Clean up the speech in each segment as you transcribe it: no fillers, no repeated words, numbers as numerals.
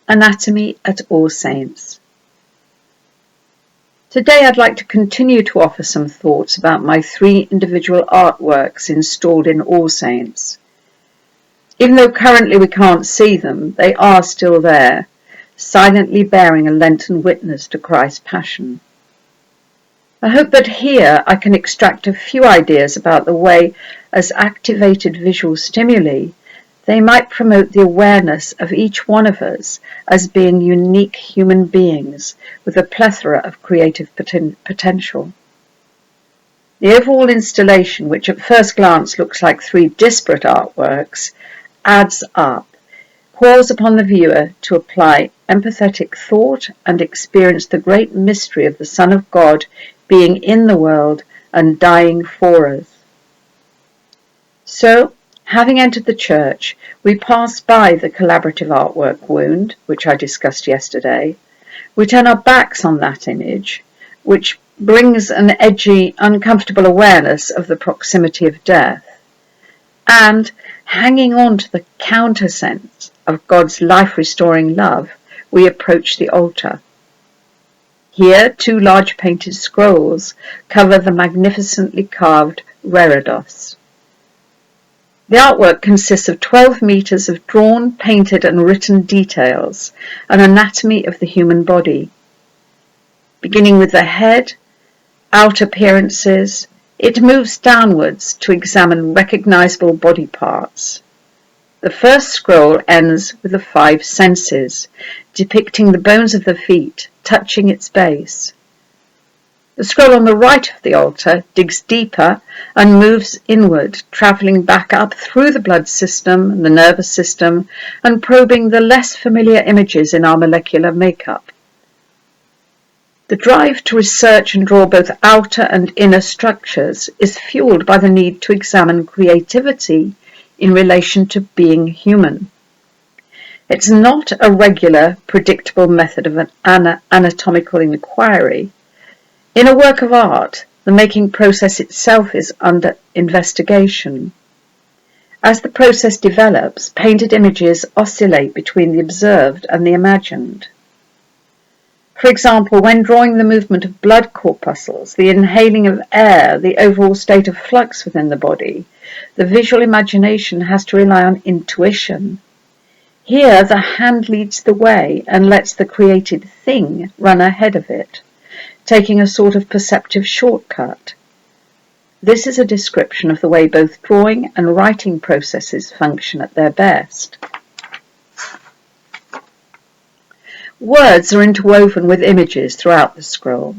Anatomy at All Saints. Today I'd like to continue to offer some thoughts about my 3 individual artworks installed in All Saints. Even though currently we can't see them, they are still there, silently bearing a Lenten witness to Christ's Passion. I hope that here I can extract a few ideas about the way, as activated visual stimuli, they might promote the awareness of each one of us as being unique human beings with a plethora of creative potential. The overall installation, which at first glance looks like 3 disparate artworks, adds up, calls upon the viewer to apply empathetic thought and experience the great mystery of the Son of God being in the world and dying for us. So, having entered the church, we pass by the collaborative artwork wound, which I discussed yesterday. We turn our backs on that image, which brings an edgy, uncomfortable awareness of the proximity of death. And, hanging on to the countersense of God's life-restoring love, we approach the altar. Here, 2 large painted scrolls cover the magnificently carved reredos. The artwork consists of 12 meters of drawn, painted and written details, an anatomy of the human body. Beginning with the head, outer appearances, it moves downwards to examine recognizable body parts. The first scroll ends with the 5 senses, depicting the bones of the feet touching its base. The scroll on the right of the altar digs deeper and moves inward, travelling back up through the blood system and the nervous system and probing the less familiar images in our molecular makeup. The drive to research and draw both outer and inner structures is fueled by the need to examine creativity in relation to being human. It's not a regular, predictable method of an anatomical inquiry. In a work of art, the making process itself is under investigation. As the process develops, painted images oscillate between the observed and the imagined. For example, when drawing the movement of blood corpuscles, the inhaling of air, the overall state of flux within the body, the visual imagination has to rely on intuition. Here, the hand leads the way and lets the created thing run ahead of it, taking a sort of perceptive shortcut. This is a description of the way both drawing and writing processes function at their best. Words are interwoven with images throughout the scroll,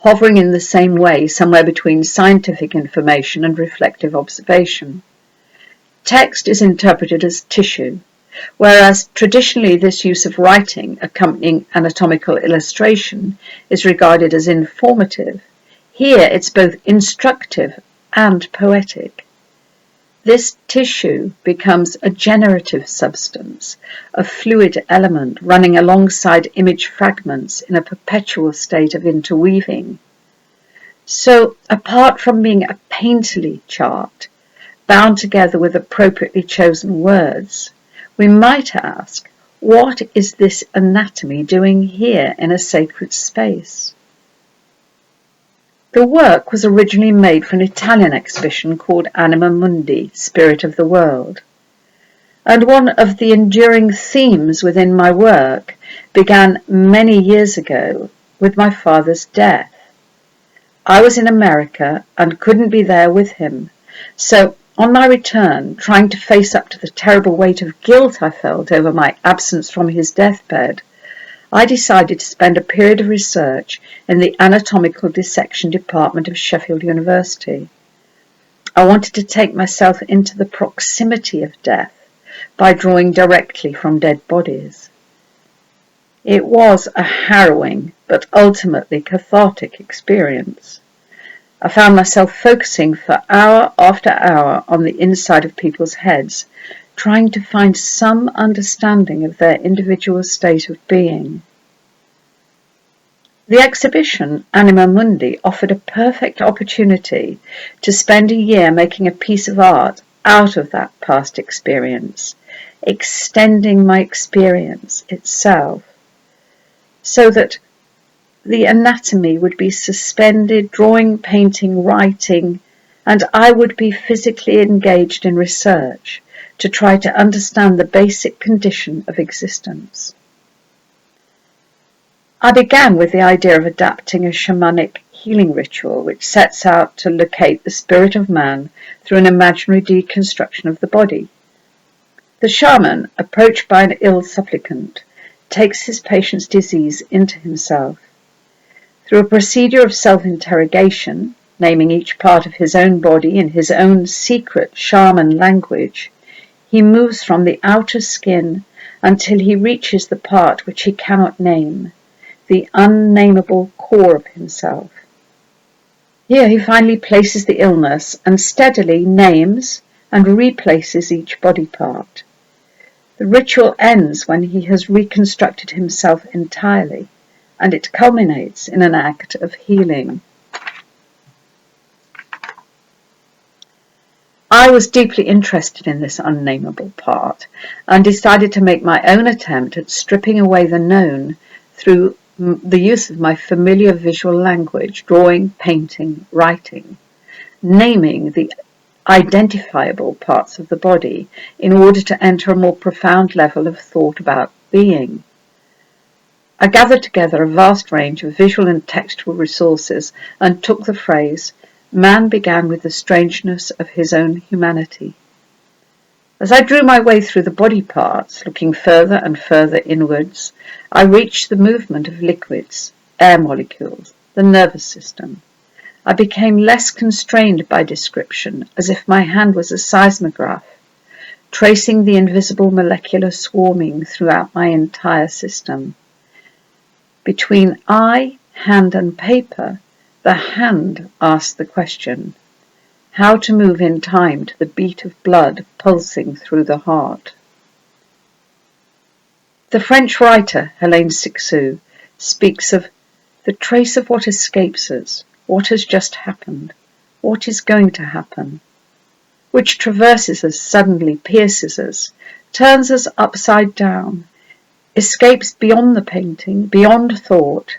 hovering in the same way somewhere between scientific information and reflective observation. Text is interpreted as tissue, whereas traditionally this use of writing accompanying anatomical illustration is regarded as informative. Here it's both instructive and poetic. This tissue becomes a generative substance, a fluid element running alongside image fragments in a perpetual state of interweaving. So, apart from being a painterly chart, bound together with appropriately chosen words, we might ask, what is this anatomy doing here in a sacred space? The work was originally made for an Italian exhibition called Anima Mundi, Spirit of the World. And one of the enduring themes within my work began many years ago with my father's death. I was in America and couldn't be there with him, so on my return, trying to face up to the terrible weight of guilt I felt over my absence from his deathbed, I decided to spend a period of research in the anatomical dissection department of Sheffield University. I wanted to take myself into the proximity of death by drawing directly from dead bodies. It was a harrowing but ultimately cathartic experience. I found myself focusing for hour after hour on the inside of people's heads, trying to find some understanding of their individual state of being. The exhibition, Anima Mundi, offered a perfect opportunity to spend a year making a piece of art out of that past experience, extending my experience itself, so that the anatomy would be suspended, drawing, painting, writing, and I would be physically engaged in research to try to understand the basic condition of existence. I began with the idea of adapting a shamanic healing ritual which sets out to locate the spirit of man through an imaginary deconstruction of the body. The shaman, approached by an ill supplicant, takes his patient's disease into himself. Through a procedure of self-interrogation, naming each part of his own body in his own secret shaman language, he moves from the outer skin until he reaches the part which he cannot name, the unnameable core of himself. Here he finally places the illness and steadily names and replaces each body part. The ritual ends when he has reconstructed himself entirely, and it culminates in an act of healing. I was deeply interested in this unnameable part and decided to make my own attempt at stripping away the known through the use of my familiar visual language, drawing, painting, writing, naming the identifiable parts of the body in order to enter a more profound level of thought about being. I gathered together a vast range of visual and textual resources and took the phrase, "Man began with the strangeness of his own humanity." As I drew my way through the body parts, looking further and further inwards, I reached the movement of liquids, air molecules, the nervous system. I became less constrained by description, as if my hand was a seismograph, tracing the invisible molecular swarming throughout my entire system. Between eye, hand and paper, the hand asked the question, how to move in time to the beat of blood pulsing through the heart. The French writer Hélène Cixous speaks of the trace of what escapes us, what has just happened, what is going to happen, which traverses us, suddenly pierces us, turns us upside down, escapes beyond the painting, beyond thought,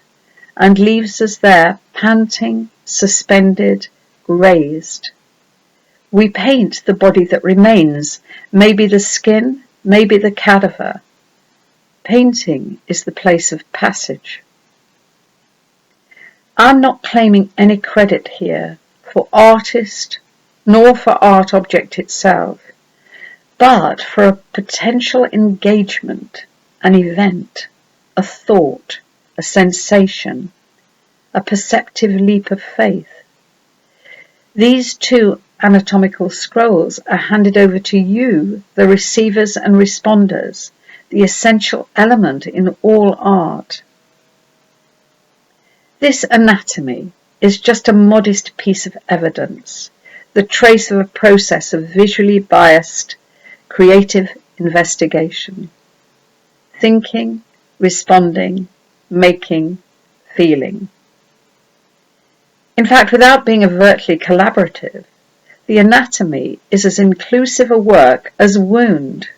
and leaves us there panting, suspended, raised. We paint the body that remains, maybe the skin, maybe the cadaver. Painting is the place of passage. I'm not claiming any credit here for artist, nor for art object itself, but for a potential engagement, an event, a thought, a sensation, a perceptive leap of faith. These two anatomical scrolls are handed over to you, the receivers and responders, the essential element in all art. This anatomy is just a modest piece of evidence, the trace of a process of visually biased, creative investigation. Thinking, responding, making, feeling. In fact, without being overtly collaborative, the anatomy is as inclusive a work as wound.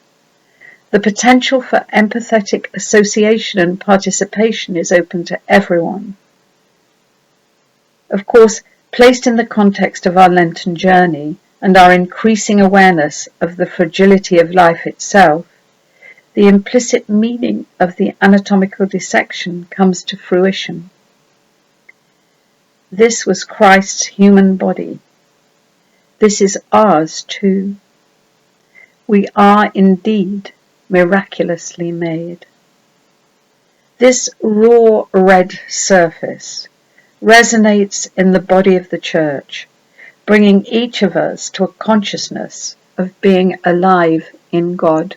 The potential for empathetic association and participation is open to everyone. Of course, placed in the context of our Lenten journey and our increasing awareness of the fragility of life itself, the implicit meaning of the anatomical dissection comes to fruition. This was Christ's human body. This is ours too. We are indeed miraculously made. This raw red surface resonates in the body of the Church, bringing each of us to a consciousness of being alive in God.